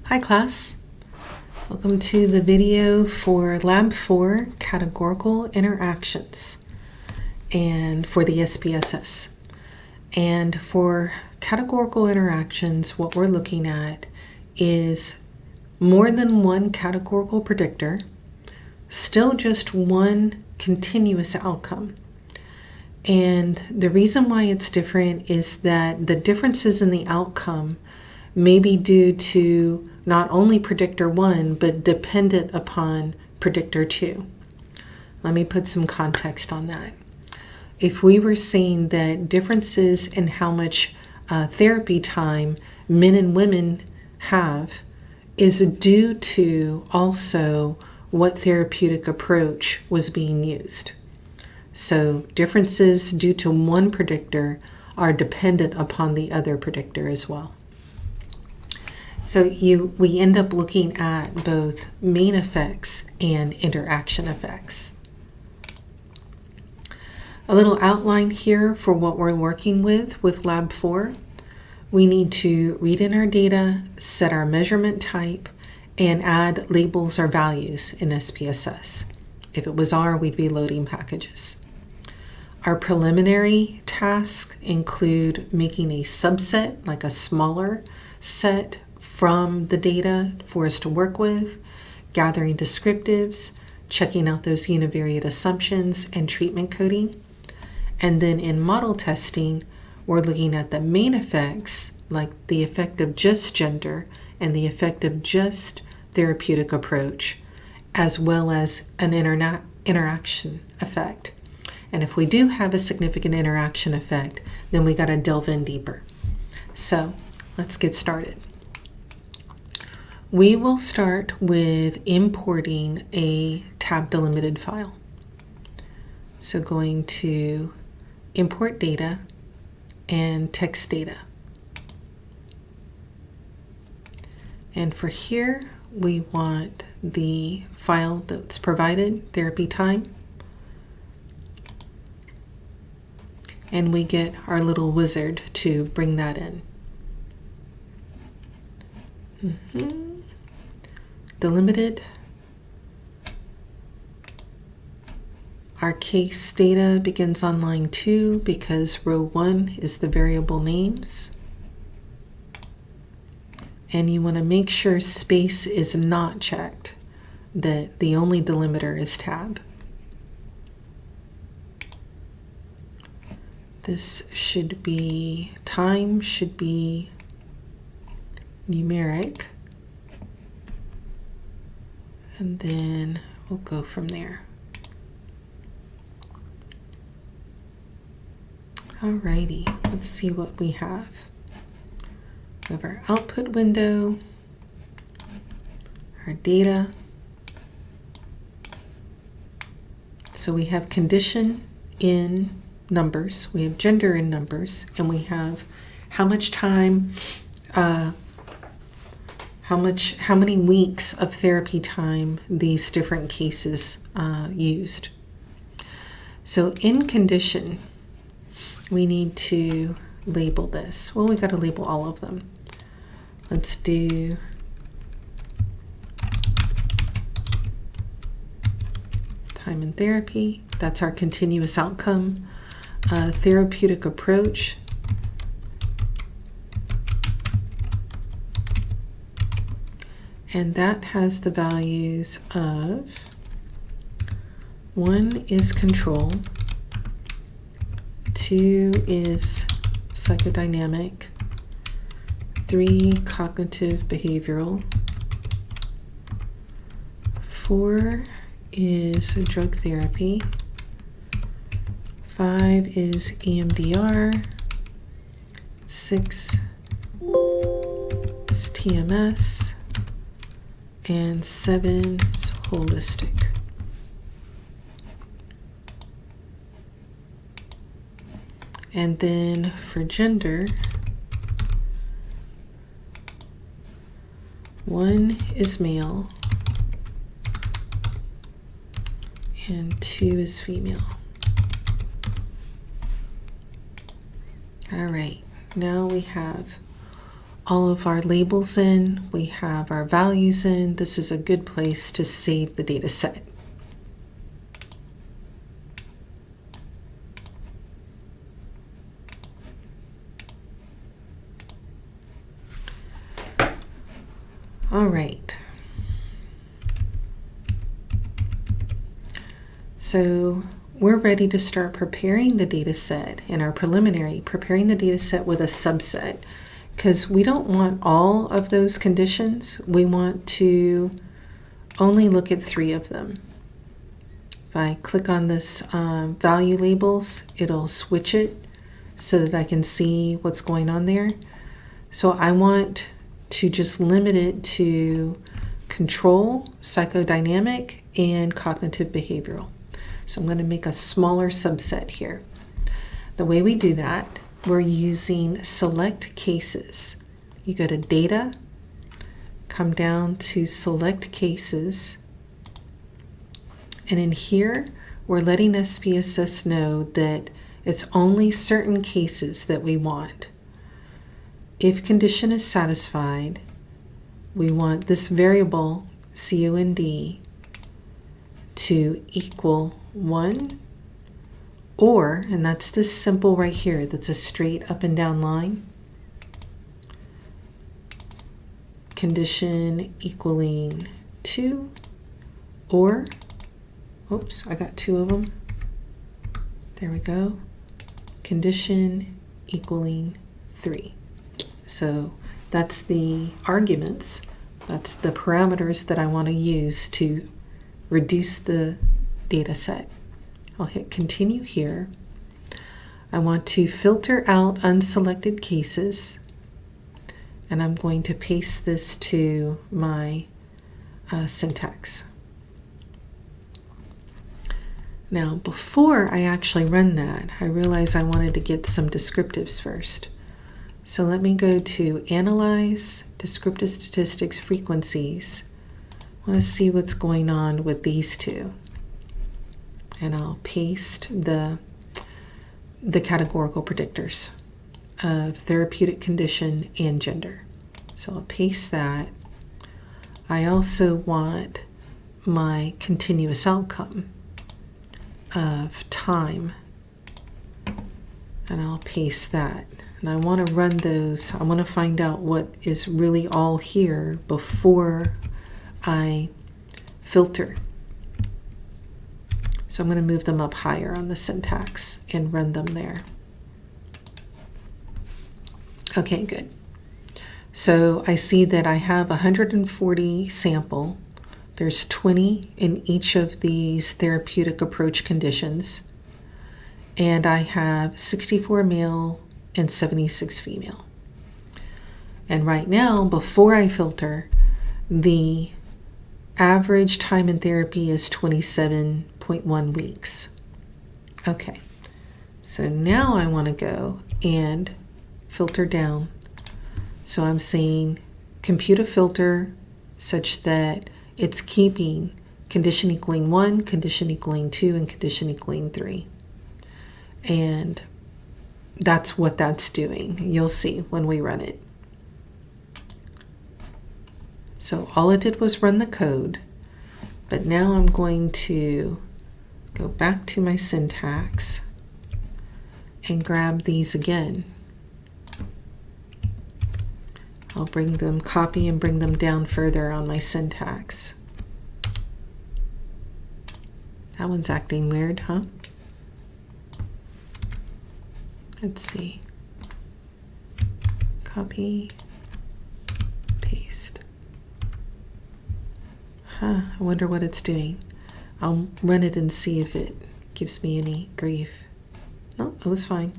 Hi class, welcome to the video for Lab 4 Categorical Interactions and for the SPSS. And for categorical interactions, what we're looking at is more than one categorical predictor, still just one continuous outcome. And the reason why it's different is that the differences in the outcome may be due to not only predictor 1, but dependent upon predictor 2. Let me put some context on that. If we were saying that differences in how much therapy time men and women have is due to also what therapeutic approach was being used. So differences due to one predictor are dependent upon the other predictor as well. So we end up looking at both main effects and interaction effects. A little outline here for what we're working with Lab 4. We need to read in our data, set our measurement type, and add labels or values in SPSS. If it was R, we'd be loading packages. Our preliminary tasks include making a subset, like a smaller set from the data for us to work with, gathering descriptives, checking out those univariate assumptions, and treatment coding. And then in model testing, we're looking at the main effects, like the effect of just gender and the effect of just therapeutic approach, as well as an interaction effect. And if we do have a significant interaction effect, then we got to delve in deeper. So let's get started. We will start with importing a tab delimited file. So going to import data and text data. And for here, we want the file that's provided, therapy time. And we get our little wizard to bring that in. Delimited. Our case data begins on line 2 because row 1 is the variable names. And you want to make sure space is not checked, that the only delimiter is tab. This should be, time should be numeric. And then we'll go from there. Alrighty, let's see what we have. We have our output window, our data. So we have condition in numbers, we have gender in numbers, and we have how much time, how many weeks of therapy time these different cases used. So in condition, we need to label this. Well, we got to label all of them. Let's do time in therapy. That's our continuous outcome. Therapeutic approach. And that has the values of 1 is control, 2 is psychodynamic, 3 cognitive behavioral, 4 is drug therapy, 5 is EMDR, 6 is TMS, and 7 is holistic. And then for gender, 1 is male and 2 is female. All right, now we have all of our labels in, we have our values in. This is a good place to save the data set. All right. So we're ready to start preparing the data set in our preliminary, preparing the data set with a subset, because we don't want all of those conditions. We want to only look at 3 of them. If I click on this value labels, it'll switch it so that I can see what's going on there. So I want to just limit it to control, psychodynamic, and cognitive behavioral. So I'm going to make a smaller subset here. The way we do that, we're using select cases. You go to data, come down to select cases, and in here we're letting SPSS know that it's only certain cases that we want. If condition is satisfied, we want this variable COND to equal 1, or, and that's this simple right here, that's a straight up and down line, condition equaling 2, or, oops, I got 2 of them. There we go. Condition equaling 3. So that's the arguments, that's the parameters that I want to use to reduce the data set. I'll hit continue here. I want to filter out unselected cases, and I'm going to paste this to my syntax. Now, before I actually run that, I realized I wanted to get some descriptives first. So let me go to Analyze, Descriptive Statistics, Frequencies. I want to see what's going on with these 2. And I'll paste the categorical predictors of therapeutic condition and gender. So I'll paste that. I also want my continuous outcome of time, and I'll paste that. And I want to run those. I want to find out what is really all here before I filter. So I'm going to move them up higher on the syntax and run them there. Okay, good. So I see that I have 140 sample. There's 20 in each of these therapeutic approach conditions. And I have 64 male and 76 female. And right now, before I filter, the average time in therapy is 27.1 weeks. Okay, so now I want to go and filter down. So I'm saying compute a filter such that it's keeping condition equaling 1, condition equaling 2, and condition equaling 3. And that's what that's doing. You'll see when we run it. So all it did was run the code, but now I'm going to go back to my syntax and grab these again. I'll bring them, copy and bring them down further on my syntax. That one's acting weird, huh? Let's see. Copy, paste. I wonder what it's doing. I'll run it and see if it gives me any grief. No, it was fine.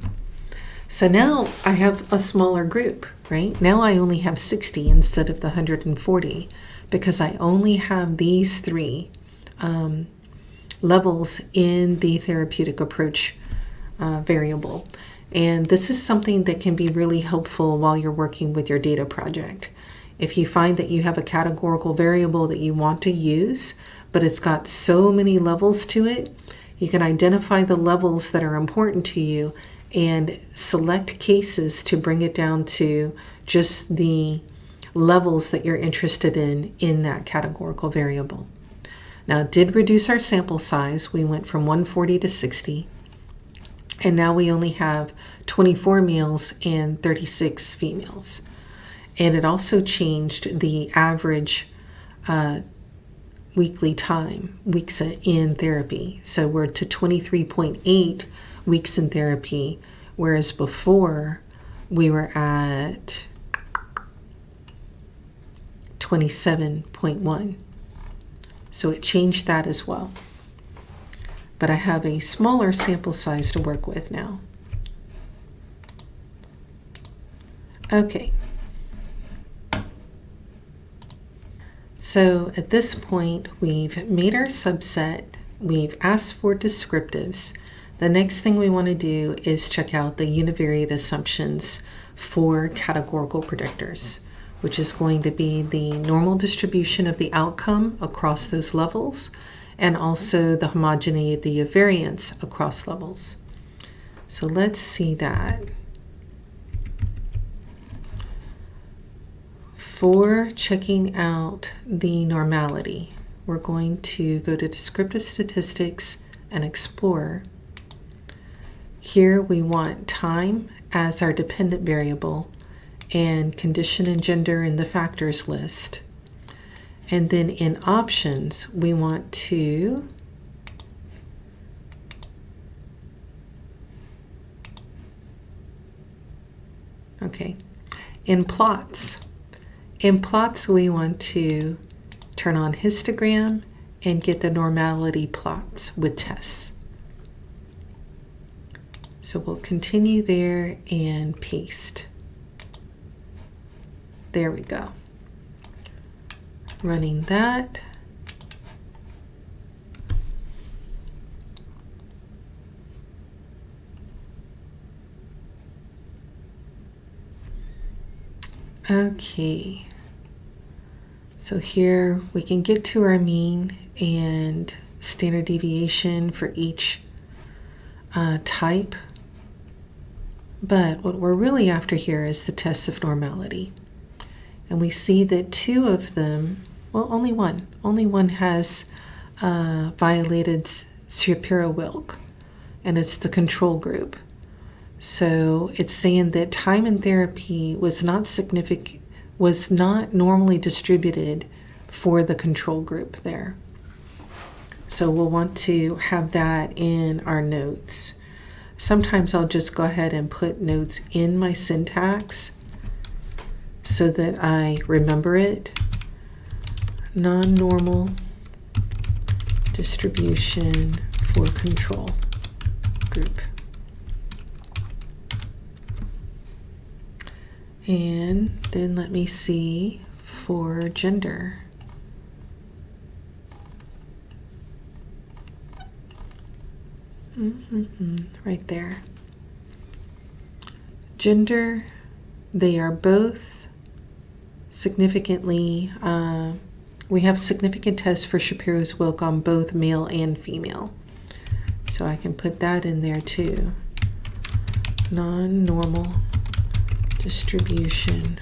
So now I have a smaller group, right? Now I only have 60 instead of the 140 because I only have these 3 levels in the therapeutic approach variable. And this is something that can be really helpful while you're working with your data project. If you find that you have a categorical variable that you want to use, but it's got so many levels to it, you can identify the levels that are important to you and select cases to bring it down to just the levels that you're interested in that categorical variable. Now, it did reduce our sample size. We went from 140 to 60, and now we only have 24 males and 36 females. And it also changed the average weekly time, weeks in therapy. So we're to 23.8 weeks in therapy, whereas before we were at 27.1. So it changed that as well. But I have a smaller sample size to work with now. Okay. So at this point, we've made our subset, we've asked for descriptives. The next thing we want to do is check out the univariate assumptions for categorical predictors, which is going to be the normal distribution of the outcome across those levels, and also the homogeneity of variance across levels. So let's see that. For checking out the normality, we're going to go to Descriptive Statistics and Explorer. Here we want time as our dependent variable and condition and gender in the factors list. And then in options, we want to in plots. In plots, we want to turn on histogram and get the normality plots with tests. So we'll continue there and paste. There we go. Running that. Okay. So here we can get to our mean and standard deviation for each type. But what we're really after here is the tests of normality. And we see that two of them, well, only one has violated Shapiro-Wilk, and it's the control group. So it's saying that time in therapy was not significant, was not normally distributed for the control group there. So we'll want to have that in our notes. Sometimes I'll just go ahead and put notes in my syntax so that I remember it. Non-normal distribution for control group. And then let me see for gender. Right there. Gender, they are both significantly, we have significant tests for Shapiro's Wilk on both male and female. So I can put that in there too. Non-normal distribution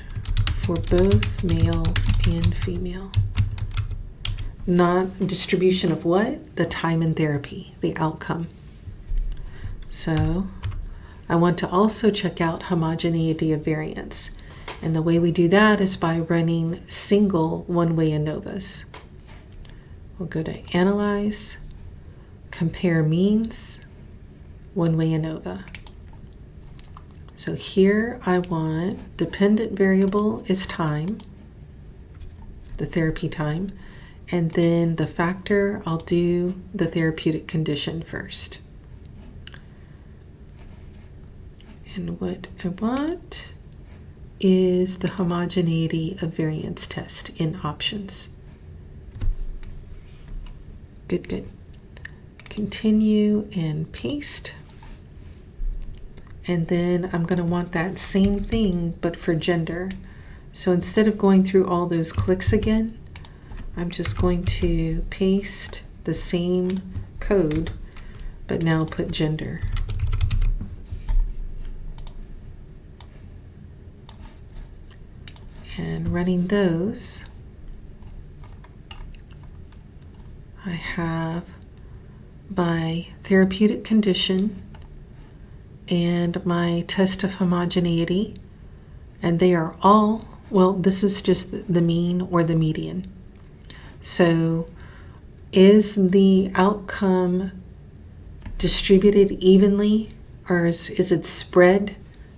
for both male and female. Not distribution of what? The time in therapy, the outcome. So I want to also check out homogeneity of variance. And the way we do that is by running single one-way ANOVAs. We'll go to Analyze, Compare Means, one-way ANOVA. So here I want dependent variable is time, the therapy time, and then the factor, I'll do the therapeutic condition first. And what I want is the homogeneity of variance test in options. Good, good. Continue and paste. And then I'm going to want that same thing, but for gender. So instead of going through all those clicks again, I'm just going to paste the same code, but now put gender. And running those, I have my therapeutic condition and my test of homogeneity, and they are all, well, this is just the mean or the median. So is the outcome distributed evenly, or is it spread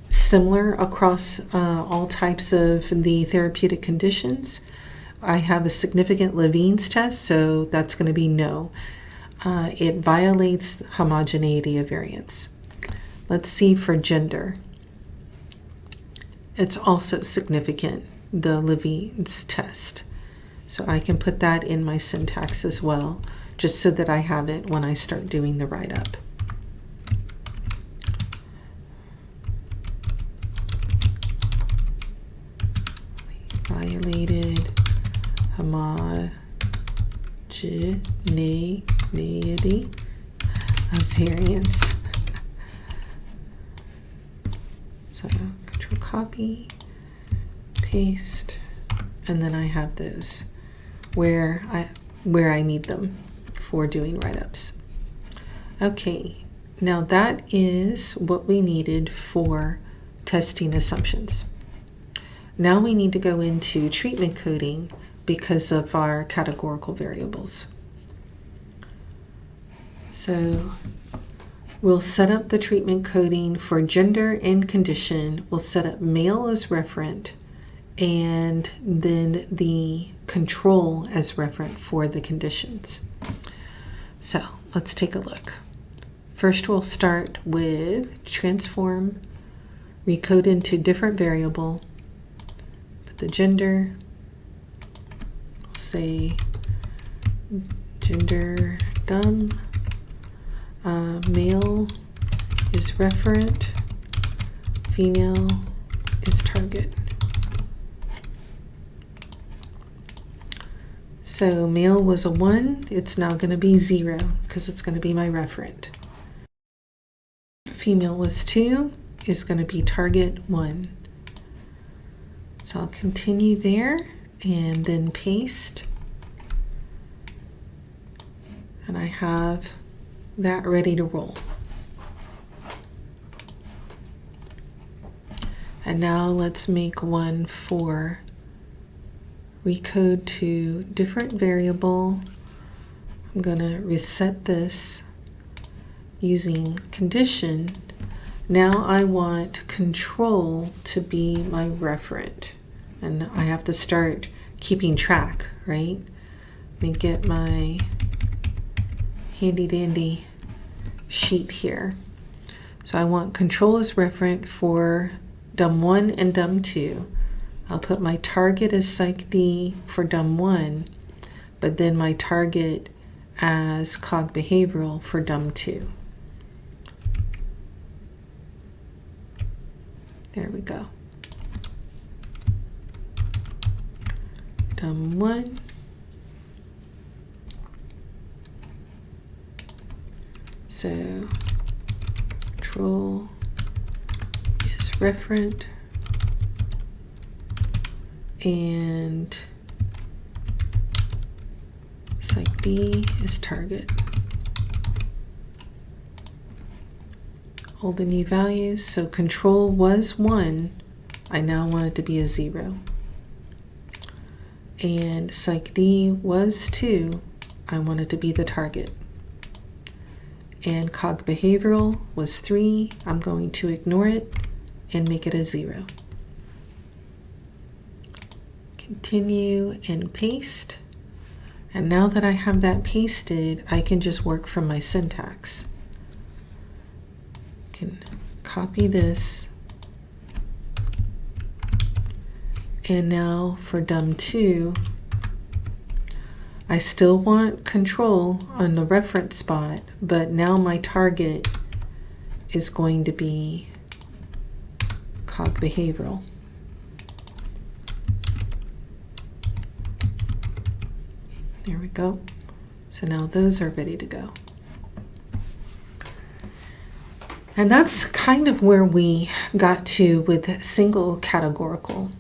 similar across all types of the therapeutic conditions? I have a significant Levine's test, so that's going to be no. It violates homogeneity of variance. Let's see for gender. It's also significant, the Levine's test. So I can put that in my syntax as well, just so that I have it when I start doing the write-up. Violated homogeneity of variance. So control copy, paste, and then I have those where I need them for doing write-ups. Okay, now that is what we needed for testing assumptions. Now we need to go into treatment coding because of our categorical variables. So we'll set up the treatment coding for gender and condition. We'll set up male as referent and then the control as referent for the conditions. So let's take a look. First, we'll start with transform, recode into different variable, put the gender, we'll say gender dumb, male is referent, female is target. So male was a 1, it's now going to be 0 because it's going to be my referent. Female was 2, is going to be target 1. So I'll continue there and then paste. And I have that ready to roll. And now let's make one for recode to different variable. I'm going to reset this using condition. Now I want control to be my referent, and I have to start keeping track, right? Let me get my handy dandy sheet here. So I want control as referent for DUM1 and DUM2. I'll put my target as Psych D for DUM1, but then my target as Cog Behavioral for DUM2. There we go. DUM1. So control is referent and Psych B is target. All the new values. So control was 1. I now want it to be a 0. And Psych D was 2. I want it to be the target. And Cog Behavioral was 3. I'm going to ignore it and make it a 0. Continue and paste. And now that I have that pasted, I can just work from my syntax. Can copy this. And now for DUM2, I still want control on the reference spot, but now my target is going to be Cog Behavioral. There we go. So now those are ready to go. And that's kind of where we got to with single categorical.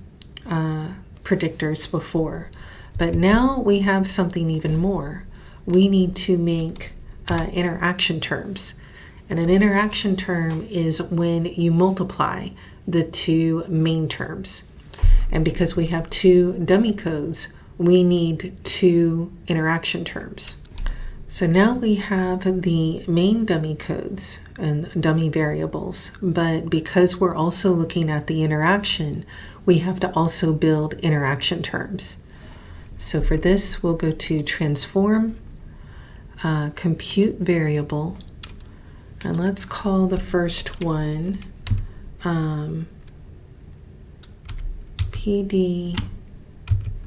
predictors before, but now we have something even more. We need to make interaction terms. And an interaction term is when you multiply the two main terms. And because we have two dummy codes, we need two interaction terms. So now we have the main dummy codes and dummy variables, but because we're also looking at the interaction, we have to also build interaction terms. So for this, we'll go to transform, compute variable, and let's call the first one PD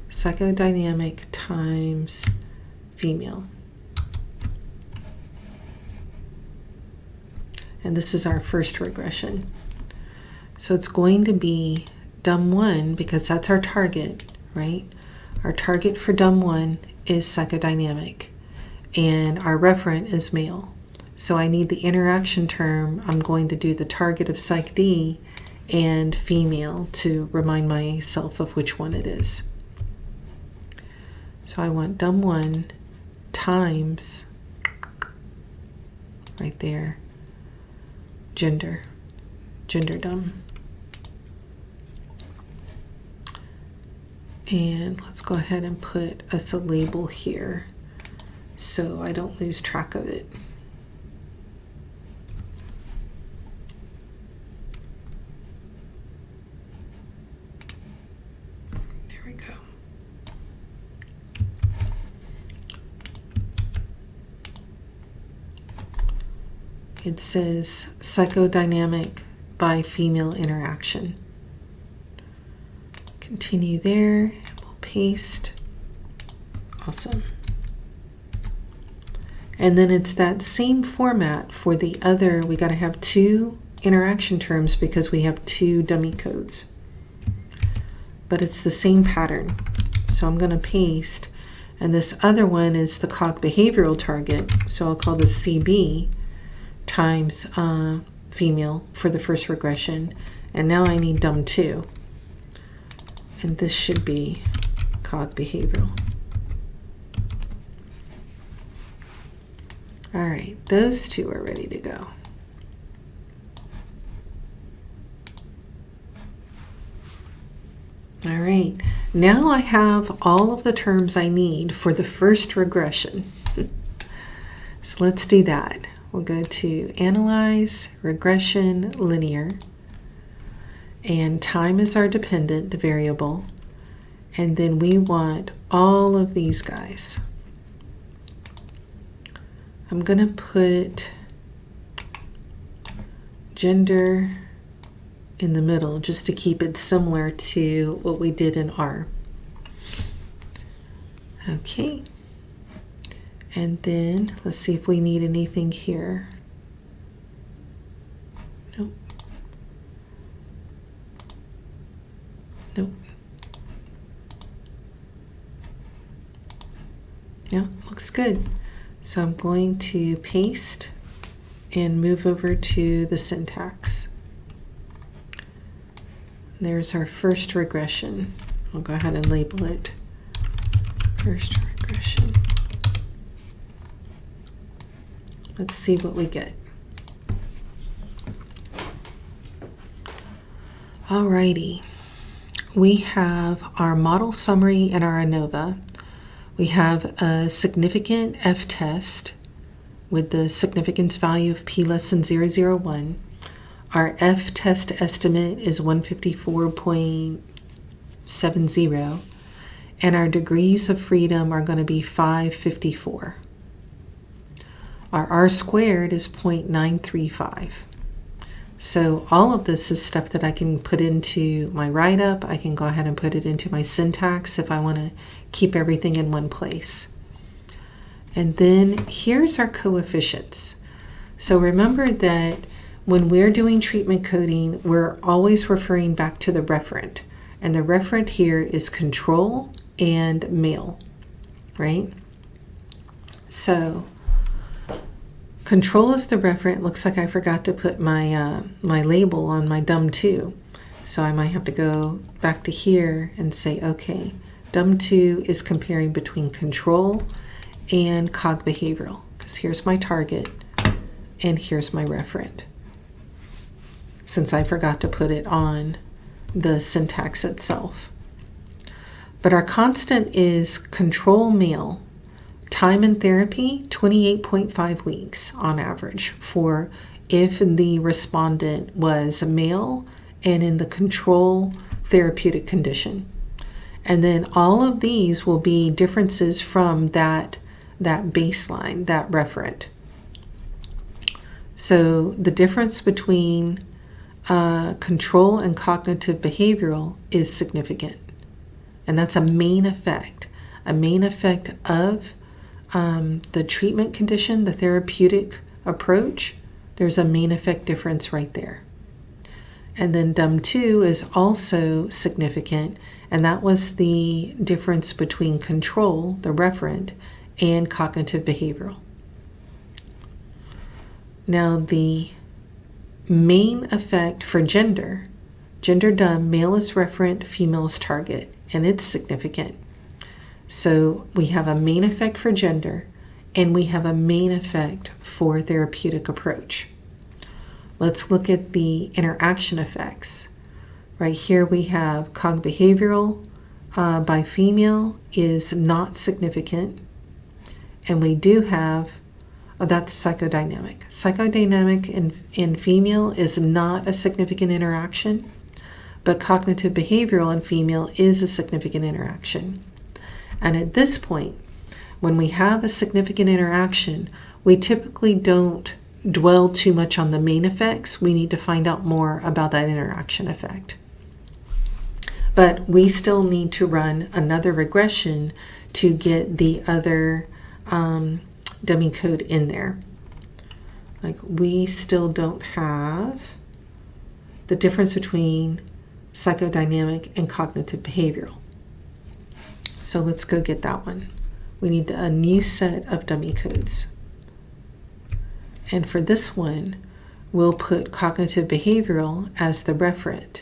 psychodynamic times female. And this is our first regression. So it's going to be DUM1 because that's our target, right? Our target for DUM1 is psychodynamic and our referent is male. So I need the interaction term. I'm going to do the target of psych D and female to remind myself of which one it is. So I want DUM1 times, right there, gender DUM. And let's go ahead and put us a label here so I don't lose track of it. There we go. It says psychodynamic by female interaction. Continue there, and we'll paste. Awesome. And then it's that same format for the other. We got to have two interaction terms because we have two dummy codes. But it's the same pattern. So I'm going to paste. And this other one is the cog behavioral target. So I'll call this CB times female for the first regression. And now I need DUM2. And this should be cog behavioral. All right, those two are ready to go. All right, now I have all of the terms I need for the first regression. So let's do that. We'll go to Analyze, Regression, Linear. And time is our dependent variable. And then we want all of these guys. I'm going to put gender in the middle just to keep it similar to what we did in R. Okay. And then let's see if we need anything here. Nope. Nope. Yeah, looks good. So I'm going to paste and move over to the syntax. There's our first regression. I'll go ahead and label it first regression. Let's see what we get. Alrighty. We have our model summary and our ANOVA. We have a significant F-test with the significance value of p less than 0.001. Our F-test estimate is 154.70, and our degrees of freedom are going to be 554. Our R squared is 0.935. So all of this is stuff that I can put into my write-up. I can go ahead and put it into my syntax if I want to keep everything in one place. And then here's our coefficients. So remember that when we're doing treatment coding, we're always referring back to the referent. And the referent here is control and male, right? So control is the referent. Looks like I forgot to put my my label on my DUM2. So I might have to go back to here and say, okay, DUM2 is comparing between control and cog behavioral, because here's my target and here's my referent, since I forgot to put it on the syntax itself. But our constant is control male, time in therapy 28.5 weeks on average for if the respondent was a male and in the control therapeutic condition. And then all of these will be differences from that baseline, that referent. So the difference between control and cognitive behavioral is significant. And that's a main effect of the treatment condition, the therapeutic approach. There's a main effect difference right there. And then DUM2 is also significant, and that was the difference between control, the referent, and cognitive behavioral. Now the main effect for gender DUM, male is referent, female is target, and it's significant. So we have a main effect for gender, and we have a main effect for therapeutic approach. Let's look at the interaction effects. Right here we have cog behavioral by female is not significant, and we do have, that's psychodynamic. Psychodynamic in female is not a significant interaction, but cognitive behavioral in female is a significant interaction. And at this point, when we have a significant interaction, we typically don't dwell too much on the main effects. We need to find out more about that interaction effect. But we still need to run another regression to get the other dummy code in there. Like, we still don't have the difference between psychodynamic and cognitive behavioral. So let's go get that one. We need a new set of dummy codes. And for this one, we'll put cognitive behavioral as the referent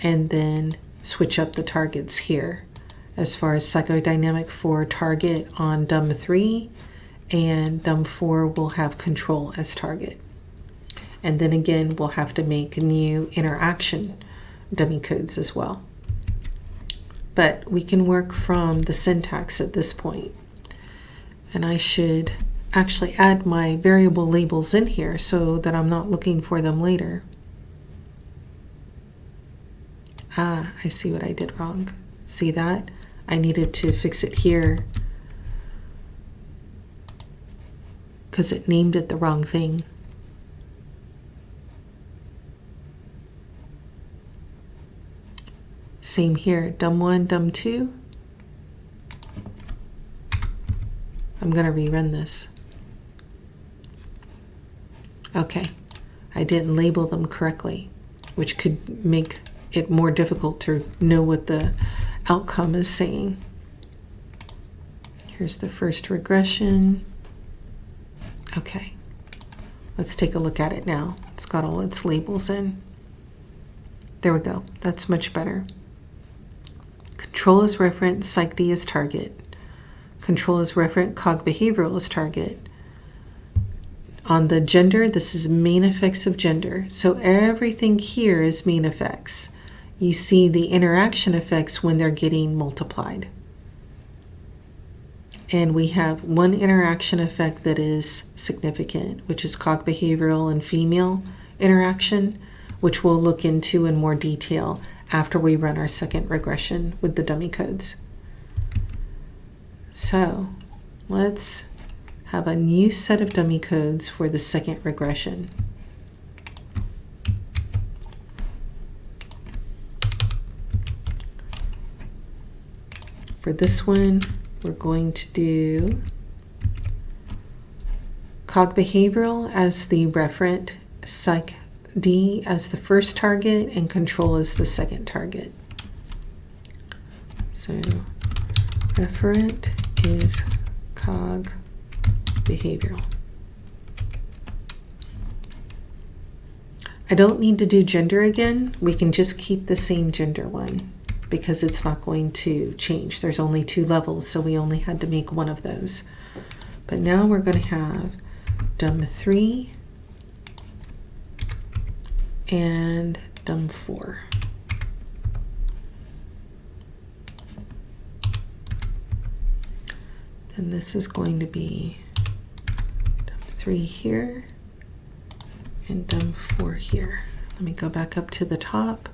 and then switch up the targets here as far as psychodynamic for target on DUM3, and DUM4 will have control as target. And then again, we'll have to make new interaction dummy codes as well. But we can work from the syntax at this point. And I should actually add my variable labels in here so that I'm not looking for them later. Ah, I see what I did wrong. See that? I needed to fix it here because it named it the wrong thing. Same here, DUM1, DUM2. I'm going to rerun this. Okay, I didn't label them correctly, which could make it more difficult to know what the outcome is saying. Here's the first regression. Okay, let's take a look at it now. It's got all its labels in. There we go. That's much better. Control is referent, psych D is target. Control is referent, cog behavioral is target. On the gender, this is main effects of gender. So everything here is main effects. You see the interaction effects when they're getting multiplied. And we have one interaction effect that is significant, which is cog behavioral and female interaction, which we'll look into in more detail after we run our second regression with the dummy codes. So let's have a new set of dummy codes for the second regression. For this one, we're going to do cog behavioral as the referent, psych D as the first target, and control as the second target. So referent is cog behavioral. I don't need to do gender again. We can just keep the same gender one because it's not going to change. There's only 2 levels, so we only had to make one of those. But now we're going to have DUM3 and DUM4. And this is going to be DUM3 here and DUM4 here. Let me go back up to the top.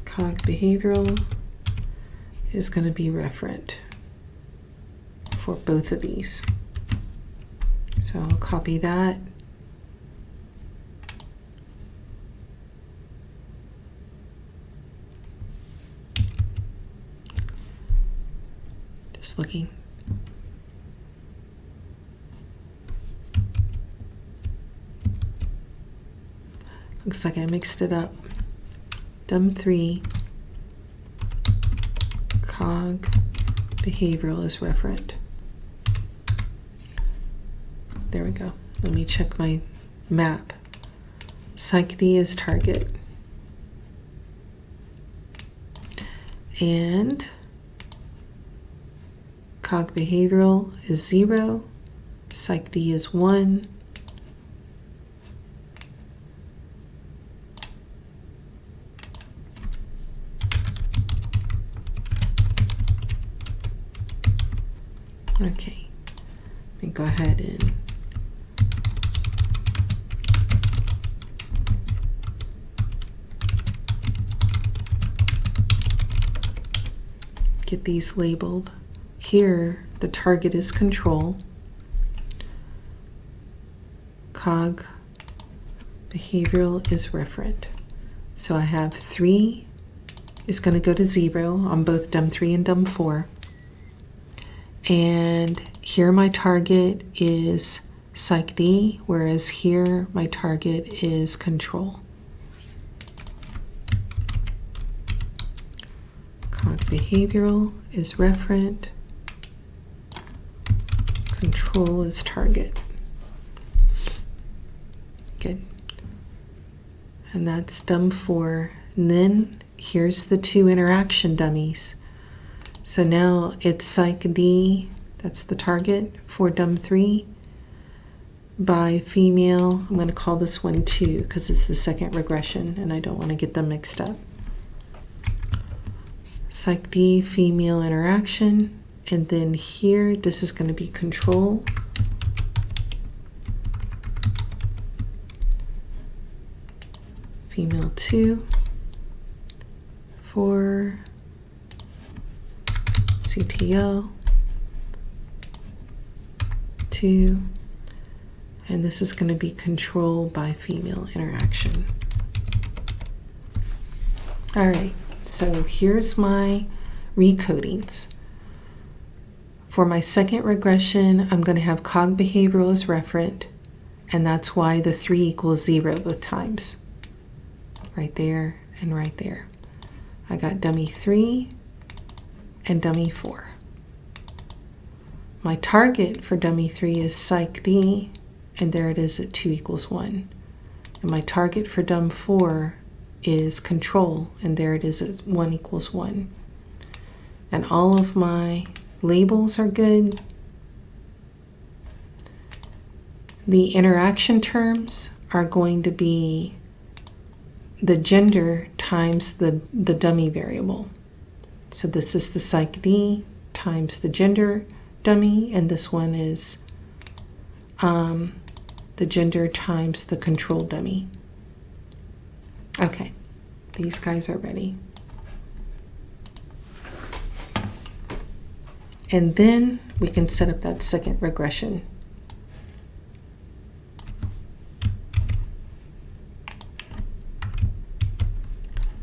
Cog behavioral is going to be referent for both of these. So I'll copy that. Just looking. Looks like I mixed it up. DUM3, cog behavioral is referent. There we go. Let me check my map. Psych D is target. And cog behavioral is 0. Psych D is 1. Okay, let me go ahead and get these labeled. Here, the target is control. Cog behavioral is referent. So I have 3 is going to go to 0 on both DUM3 and DUM4. And here my target is Psych D, whereas here my target is control. Cog behavioral is referent. Control is target. Good. And that's DUM4. And then here's the 2 interaction dummies. So now it's Psych D, that's the target for DUM3, by female. I'm going to call this one 2 because it's the second regression and I don't want to get them mixed up. Psych D, female interaction, and then here this is going to be control. Female 2 for CTL 2, and this is going to be control by female interaction. All right, so here's my recodings. For my second regression, I'm going to have cog behavioral as referent, and that's why the 3 equals 0 both times. Right there and right there. I got dummy 3 and dummy 4. My target for dummy 3 is Psych D, and there it is at 2 equals 1. And my target for DUM4 is control, and there it is at 1 equals 1. And all of my labels are good. The interaction terms are going to be the gender times the dummy variable. So this is the Psych D times the gender dummy, and this one is the gender times the control dummy. Okay, these guys are ready. And then we can set up that second regression.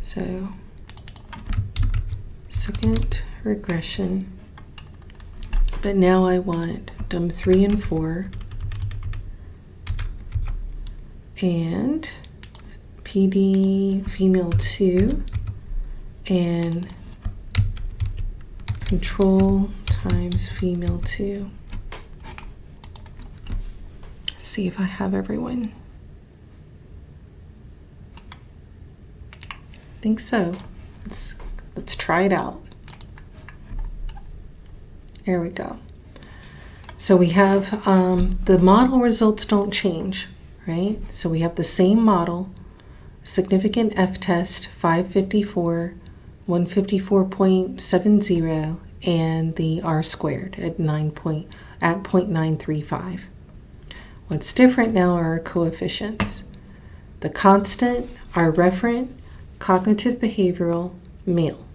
So, second regression, but now I want DUM3 and 4 and PD female 2 and control times female 2. See if I have everyone. I think so. Let's try it out. There we go. So we have the model results don't change, right? So we have the same model, significant F-test 554, 154.70, and the R-squared at 0.935. What's different now are our coefficients. The constant, our referent, cognitive behavioral, male.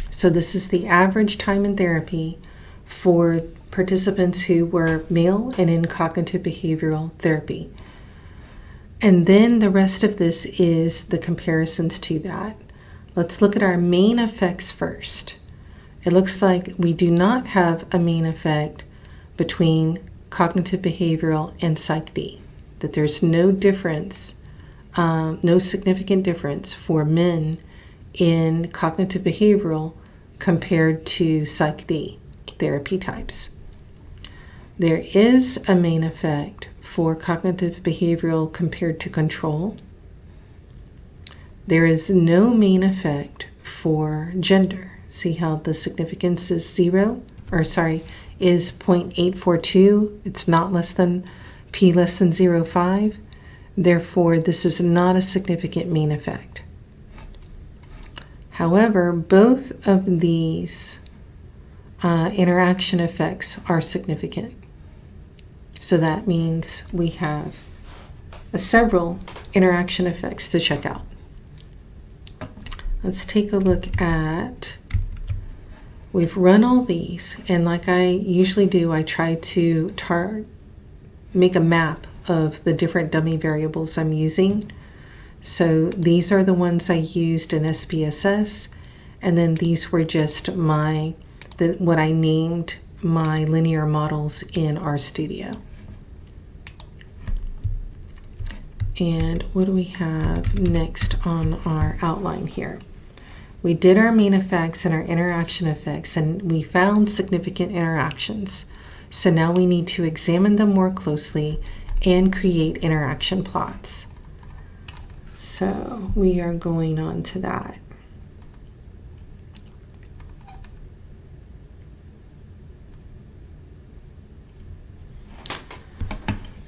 So this is the average time in therapy for participants who were male and in cognitive behavioral therapy. And then the rest of this is the comparisons to that. Let's look at our main effects first. It looks like we do not have a main effect between cognitive behavioral and Psych D, that there's no difference, no significant difference for men in cognitive behavioral compared to Psych D therapy types. There is a main effect for cognitive behavioral compared to control. There is no main effect for gender. See how the significance is is 0.842. It's not less than p less than 0.5. Therefore, this is not a significant main effect. However, both of these interaction effects are significant. So that means we have several interaction effects to check out. Let's take a look at, we've run all these, and like I usually do, I try to make a map of the different dummy variables I'm using. So these are the ones I used in SPSS, and then these were just what I named my linear models in RStudio. And what do we have next on our outline here? We did our main effects and our interaction effects, and we found significant interactions. So now we need to examine them more closely and create interaction plots. So we are going on to that.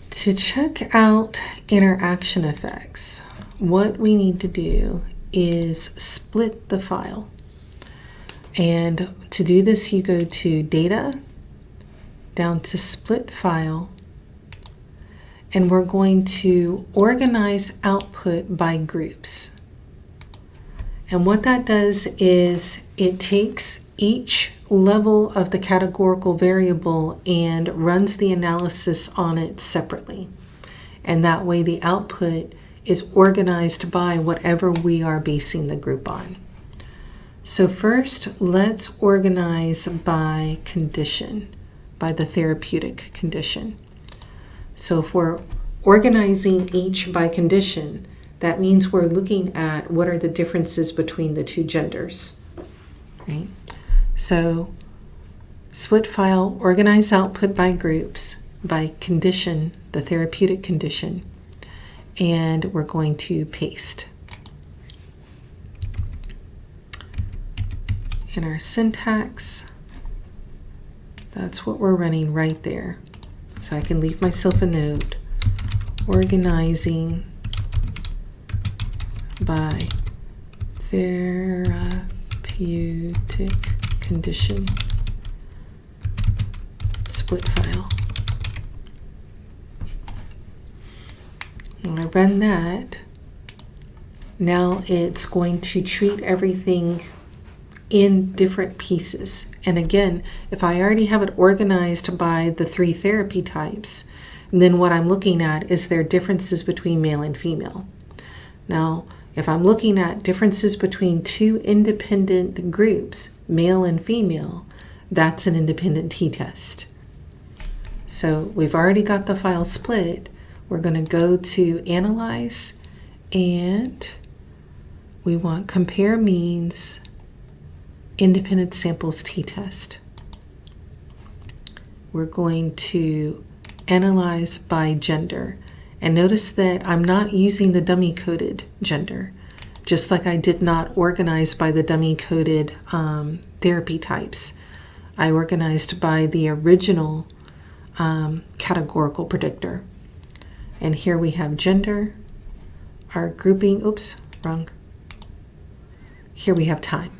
To check out interaction effects, what we need to do is split the file. And to do this, you go to Data, down to Split File, and we're going to organize output by groups. And what that does is it takes each level of the categorical variable and runs the analysis on it separately. And that way the output is organized by whatever we are basing the group on. So first, let's organize by condition, by the therapeutic condition. So if we're organizing each by condition, that means we're looking at what are the differences between the two genders, right? So split file, organize output by groups, by condition, the therapeutic condition, and we're going to paste. In our syntax, that's what we're running right there. So I can leave myself a note, organizing by therapeutic condition, split file. When I run that, now it's going to treat everything in different pieces. And again, if I already have it organized by the 3 therapy types, then what I'm looking at is their differences between male and female. Now, if I'm looking at differences between 2 independent groups, male and female, that's an independent t-test. So we've already got the file split. We're going to go to Analyze, and we want Compare Means Independent Samples t-test. We're going to analyze by gender. And notice that I'm not using the dummy-coded gender, just like I did not organize by the dummy-coded therapy types. I organized by the original categorical predictor. And here we have gender, our grouping, oops, wrong. Here we have time.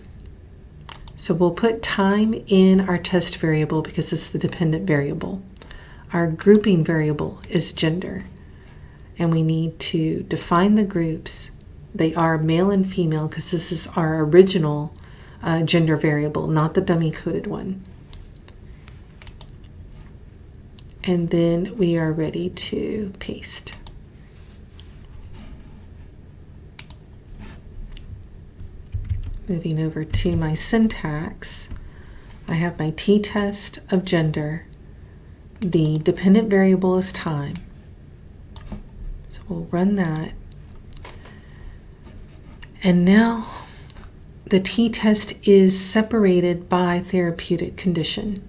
So we'll put time in our test variable because it's the dependent variable. Our grouping variable is gender. And we need to define the groups. They are male and female because this is our original gender variable, not the dummy-coded one. And then we are ready to paste. Moving over to my syntax, I have my t-test of gender. The dependent variable is time. So we'll run that. And now the t-test is separated by therapeutic condition.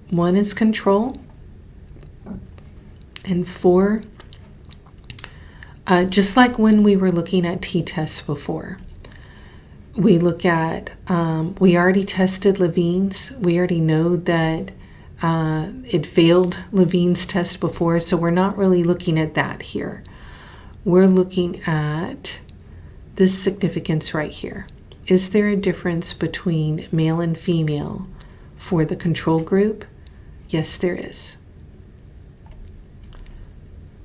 One is control, and 4, just like when we were looking at t-tests before. We look at, we already tested Levine's. We already know that it failed Levine's test before, so we're not really looking at that here. We're looking at this significance right here. Is there a difference between male and female for the control group? Yes, there is.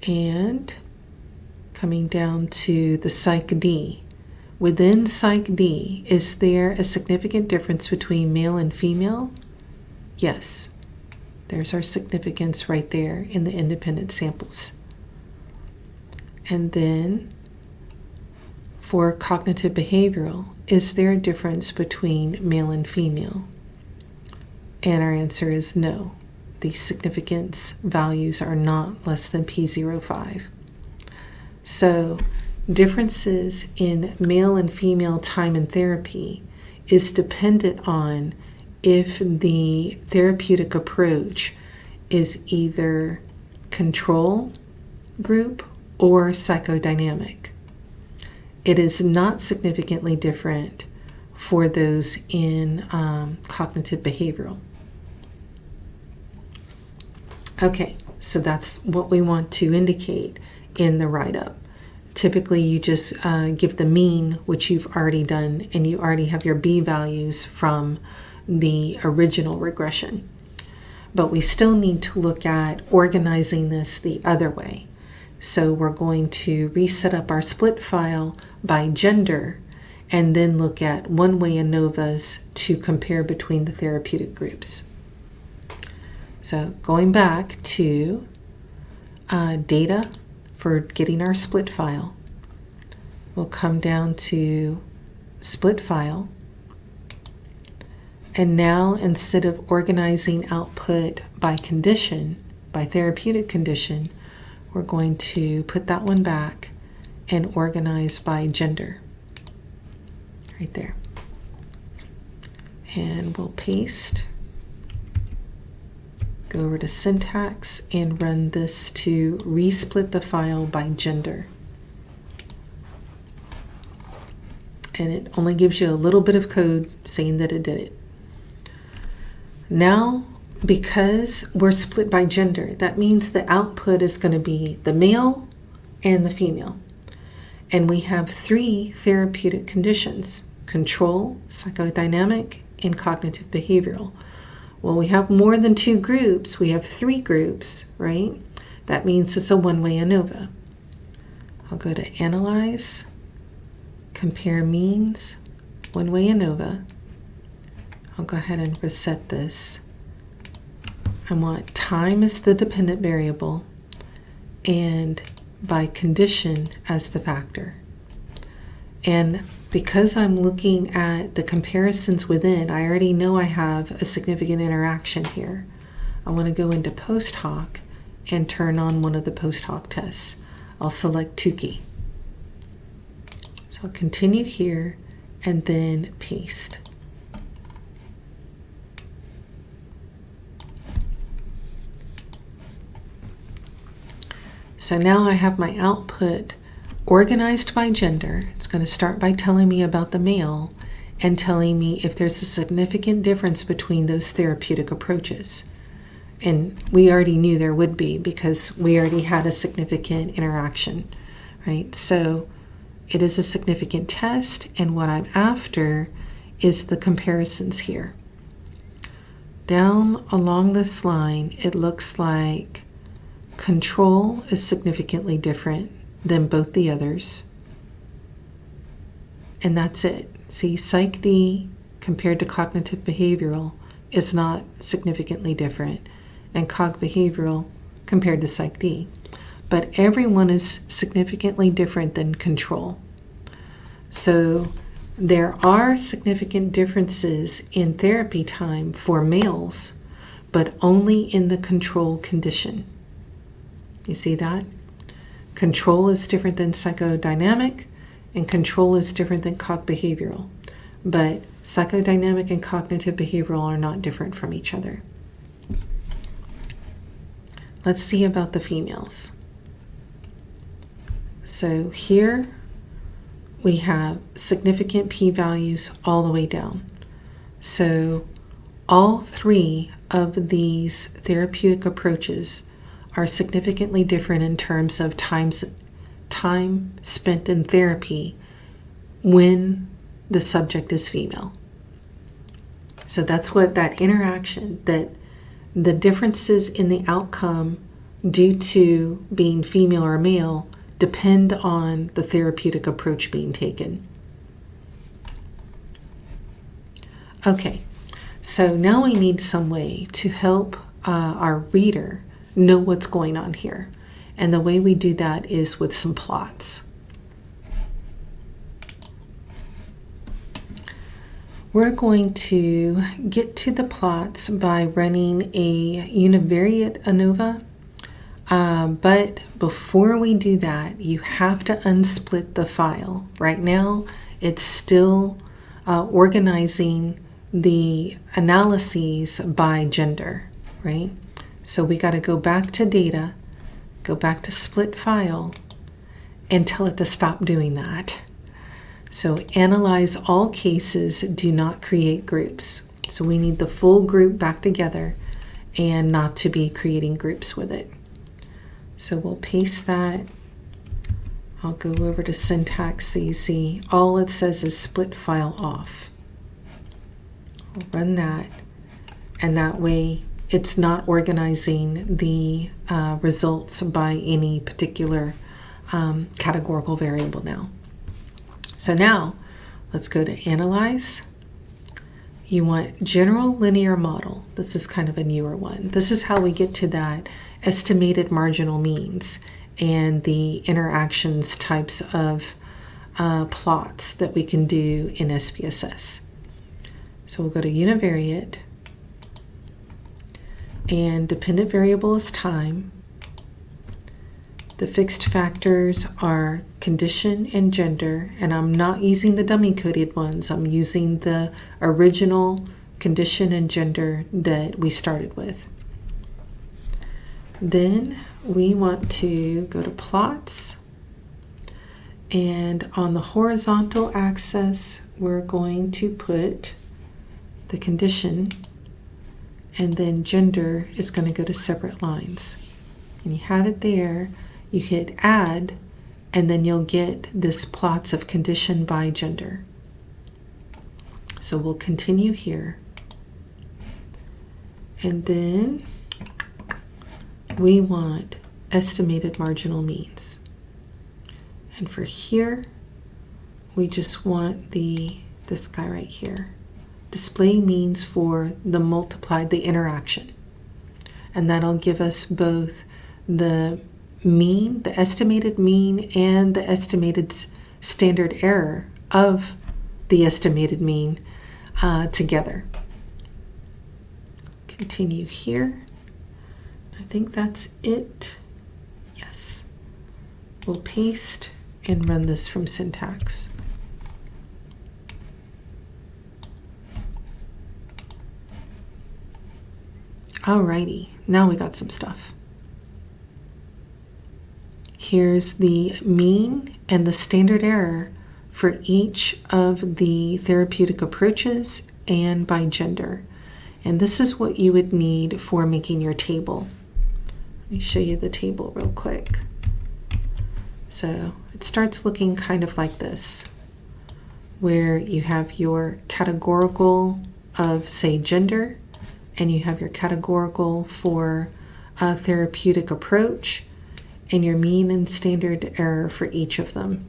And coming down to the Psych D. Within Psych D, is there a significant difference between male and female? Yes. There's our significance right there in the independent samples. And then for cognitive behavioral, is there a difference between male and female? And our answer is no. The significance values are not less than p05. So differences in male and female time in therapy is dependent on if the therapeutic approach is either control group or psychodynamic. It is not significantly different for those in cognitive behavioral. Okay, so that's what we want to indicate in the write-up. Typically, you just give the mean, which you've already done, and you already have your B values from the original regression. But we still need to look at organizing this the other way. So we're going to reset up our split file by gender and then look at one-way ANOVAs to compare between the therapeutic groups. So going back to data for getting our split file, we'll come down to split file. And now instead of organizing output by condition, by therapeutic condition, we're going to put that one back and organize by gender. Right there. And we'll paste. Go over to syntax and run this to resplit the file by gender. And it only gives you a little bit of code saying that it did it. Now, because we're split by gender, that means the output is going to be the male and the female. And we have 3 therapeutic conditions: control, psychodynamic, and cognitive behavioral. Well, we have more than 2 groups. We have 3 groups, right? That means it's a one-way ANOVA. I'll go to Analyze, Compare Means, One-Way ANOVA. I'll go ahead and reset this. I want time as the dependent variable and by condition as the factor. And because I'm looking at the comparisons within, I already know I have a significant interaction here. I want to go into post hoc and turn on one of the post hoc tests. I'll select Tukey. So I'll continue here and then paste. So now I have my output organized by gender. It's going to start by telling me about the male and telling me if there's a significant difference between those therapeutic approaches. And we already knew there would be because we already had a significant interaction, right? So it is a significant test, and what I'm after is the comparisons here. Down along this line, it looks like control is significantly different than both the others. And that's it. See, Psych D compared to cognitive behavioral is not significantly different, and Cog behavioral compared to Psych D. But everyone is significantly different than control. So there are significant differences in therapy time for males, but only in the control condition. You see that? Control is different than psychodynamic, and control is different than cog behavioral. But psychodynamic and cognitive behavioral are not different from each other. Let's see about the females. So here we have significant p-values all the way down. So all three of these therapeutic approaches are significantly different in terms of time spent in therapy when the subject is female. So that's what that interaction, that the differences in the outcome due to being female or male depend on the therapeutic approach being taken. Okay, so now we need some way to help our reader know what's going on here. And the way we do that is with some plots. We're going to get to the plots by running a univariate ANOVA. But before we do that, you have to unsplit the file. Right now, it's still organizing the analyses by gender, right? So we got to go back to data, go back to split file, and tell it to stop doing that. So analyze all cases, do not create groups. So we need the full group back together and not to be creating groups with it. So we'll paste that. I'll go over to syntax so you see all it says is split file off. We'll run that, and that way it's not organizing the results by any particular categorical variable now. So now let's go to Analyze. You want General Linear Model. This is kind of a newer one. This is how we get to that estimated marginal means and the interactions types of plots that we can do in SPSS. So we'll go to Univariate, and dependent variable is time. The fixed factors are condition and gender, and I'm not using the dummy coded ones. I'm using the original condition and gender that we started with. Then we want to go to plots, and on the horizontal axis we're going to put the condition, and then gender is going to go to separate lines. And you have it there. You hit add, and then you'll get this plots of condition by gender. So we'll continue here. And then we want estimated marginal means. And for here, we just want this guy right here. Display means for the interaction. And that'll give us both the mean, the estimated mean, and the estimated standard error of the estimated mean together. Continue here. I think that's it. Yes. We'll paste and run this from syntax. Alrighty, now we got some stuff. here's the mean and the standard error for each of the therapeutic approaches and by gender. And this is what you would need for making your table. Let me show you the table real quick. So it starts looking kind of like this, where you have your categorical of, say, gender, and you have your categorical for a therapeutic approach, and your mean and standard error for each of them.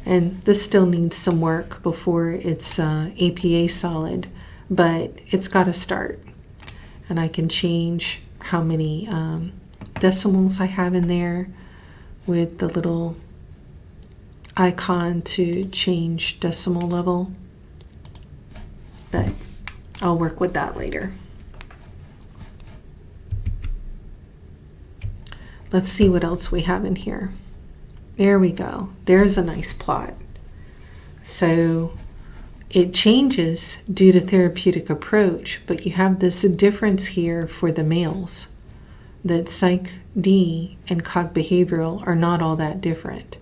And this still needs some work before it's APA solid, but it's got to start. And I can change how many decimals I have in there with the little icon to change decimal level. But I'll work with that later. Let's see what else we have in here. There we go. There's a nice plot. So it changes due to therapeutic approach, but you have this difference here for the males, that Psych D and Cog Behavioral are not all that different.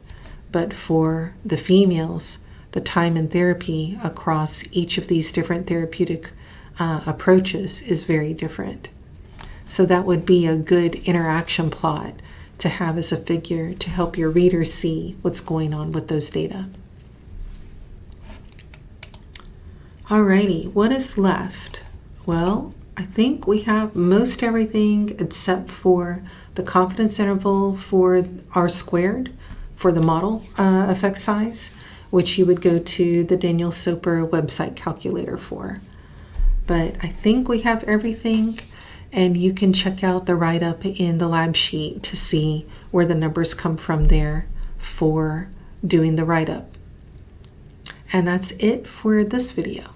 But for the females, the time in therapy across each of these different therapeutic approaches is very different. So that would be a good interaction plot to have as a figure to help your readers see what's going on with those data. Alrighty, what is left? Well, I think we have most everything except for the confidence interval for R squared for the model effect size, which you would go to the Daniel Soper website calculator for. But I think we have everything, and you can check out the write-up in the lab sheet to see where the numbers come from there for doing the write-up. And that's it for this video.